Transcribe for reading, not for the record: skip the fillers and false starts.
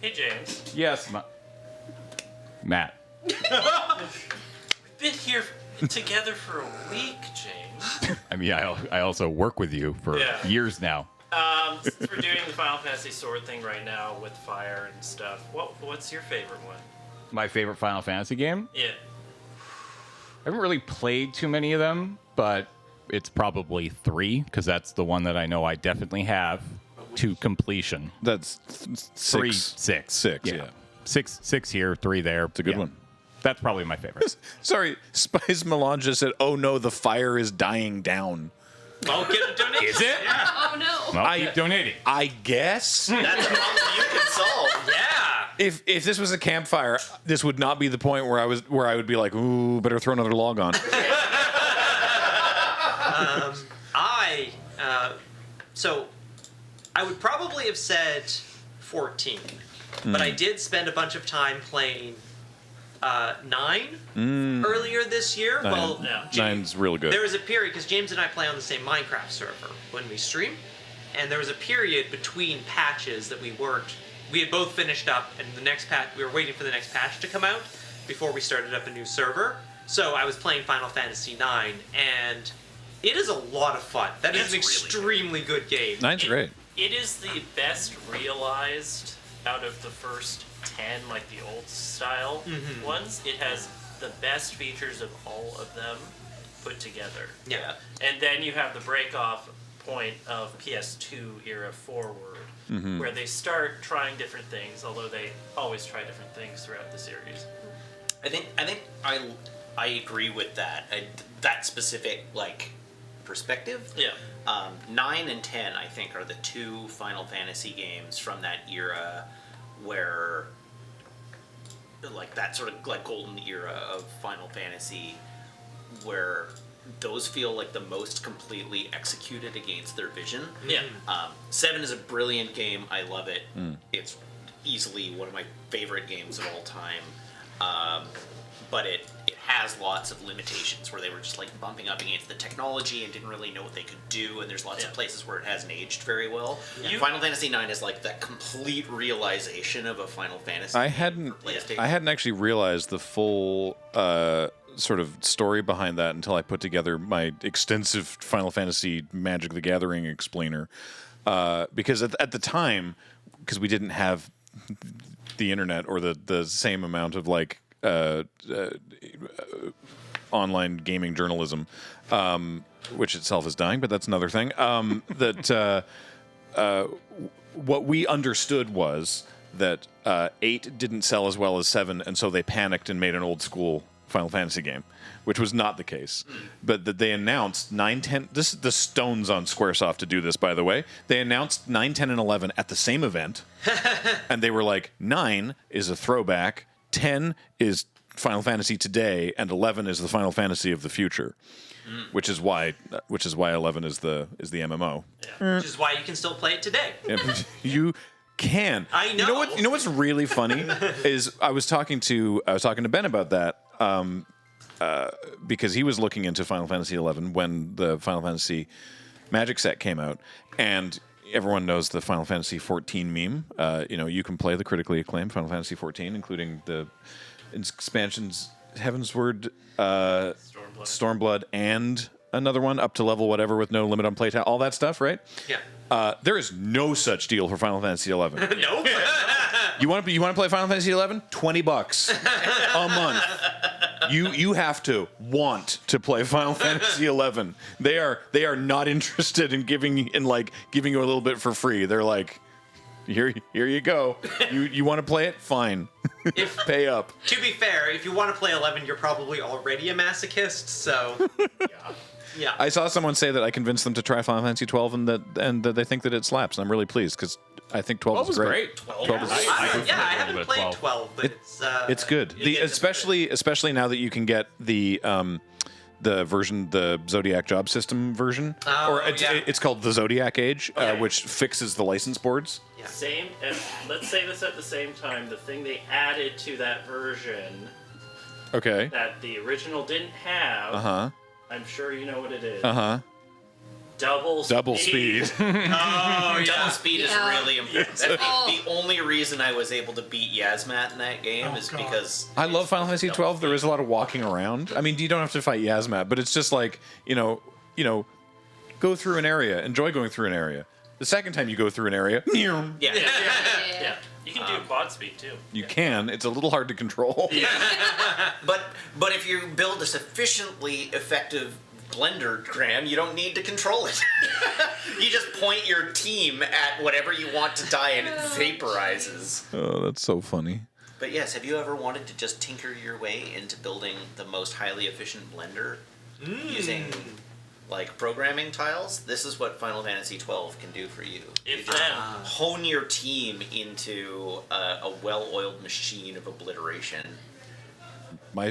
Hey, James. Yes, Matt. We've been here together for a week, James. I mean, I also work with you for years now. Since we're doing the Final Fantasy Sword thing right now with fire and stuff, what's your favorite one? My favorite Final Fantasy game? Yeah. I haven't really played too many of them, but it's probably 3, because that's the one that I know I definitely have to completion. That's 6. 6. Yeah. 6 here, 3 there. It's a good one. That's probably my favorite. Sorry, Spice Melange just said, "Oh no, the fire is dying down." I'll get a donation. Is it? Yeah. Oh no. Well, keep donating. I guess. That's a problem you can solve. Yeah. If this was a campfire, this would not be the point where I would be like, "Ooh, better throw another log on." So I would probably have said 14, but I did spend a bunch of time playing 9 earlier this year. Well, Nine's real good. there was a period, because James and I play on the same Minecraft server when we stream, and there was a period between patches that we had both finished up, and the next patch, we were waiting for the next patch to come out before we started up a new server. So I was playing Final Fantasy IX, and it is a lot of fun. That is an extremely good game. Nine's great. It is the best realized out of the first 10, like the old style ones. It has the best features of all of them put together. Yeah. And then you have the break-off point of PS2 era forward, where they start trying different things, although they always try different things throughout the series. I think I agree with that. That specific perspective. Yeah. 9 and 10, I think, are the 2 Final Fantasy games from that era where, that sort of golden era of Final Fantasy, where those feel like the most completely executed against their vision. Yeah. 7 is a brilliant game. I love it. It's easily one of my favorite games of all time. But it has lots of limitations where they were just bumping up against the technology and didn't really know what they could do, and there's lots of places where it hasn't aged very well. Yeah. Final Fantasy IX is that complete realization of a Final Fantasy. I hadn't actually realized the full sort of story behind that until I put together my extensive Final Fantasy Magic the Gathering explainer. Because at the time, because we didn't have the internet or the same amount of online gaming journalism, which itself is dying, but that's another thing. What we understood was that 8 didn't sell as well as 7, and so they panicked and made an old school Final Fantasy game, which was not the case. But that they announced 9, 10... This is the stones on Squaresoft to do this, by the way. They announced 9, 10, and 11 at the same event, and they were like, 9 is a throwback, 10 is Final Fantasy today, and 11 is the Final Fantasy of the future, which is why 11 is the MMO. Yeah. Which is why you can still play it today. You can. I know. You know what's really funny is I was talking to Ben about that because he was looking into Final Fantasy 11 when the Final Fantasy Magic set came out, and everyone knows the Final Fantasy 14 meme. You can play the critically acclaimed Final Fantasy 14, including the expansions Heavensward, Stormblood, and another one up to level whatever with no limit on playtime. All that stuff, right? Yeah. There is no such deal for Final Fantasy 11. Nope. You want to play Final Fantasy 11? $20 a month. You have to want to play Final Fantasy 11. They are not interested in giving you a little bit for free. They're like, here you go. You want to play it? Fine. Pay up. To be fair, if you want to play 11, you're probably already a masochist. So yeah. I saw someone say that I convinced them to try Final Fantasy 12 and that they think that it slaps, and I'm really pleased because I think 12 is great. 12 is I haven't played 12, but it's good. Especially now that you can get the version, the Zodiac job system version, it's called the Zodiac Age, which fixes the license boards. Yeah. Same, and let's say this at the same time. The thing they added to that version, Okay. that the original didn't have. Uh huh. I'm sure you know what it is. Uh huh. Double speed. Double speed is Yeah. really important. That's the only reason I was able to beat Yasmat in that game is God. because I love Final Fantasy 12. There is a lot of walking around. I mean, you don't have to fight Yasmat, but it's just like, go through an area, enjoy going through an area. The second time you go through an area, yeah. Yeah. You can do quad speed too. you can. It's a little hard to control. But if you build a sufficiently effective blender, Graham, you don't need to control it. You just point your team at whatever you want to die and it vaporizes. Oh, that's so funny. But yes, have you ever wanted to just tinker your way into building the most highly efficient blender using like programming tiles? This is what Final Fantasy 12 can do for you. You If just then. hone your team into a well-oiled machine of obliteration.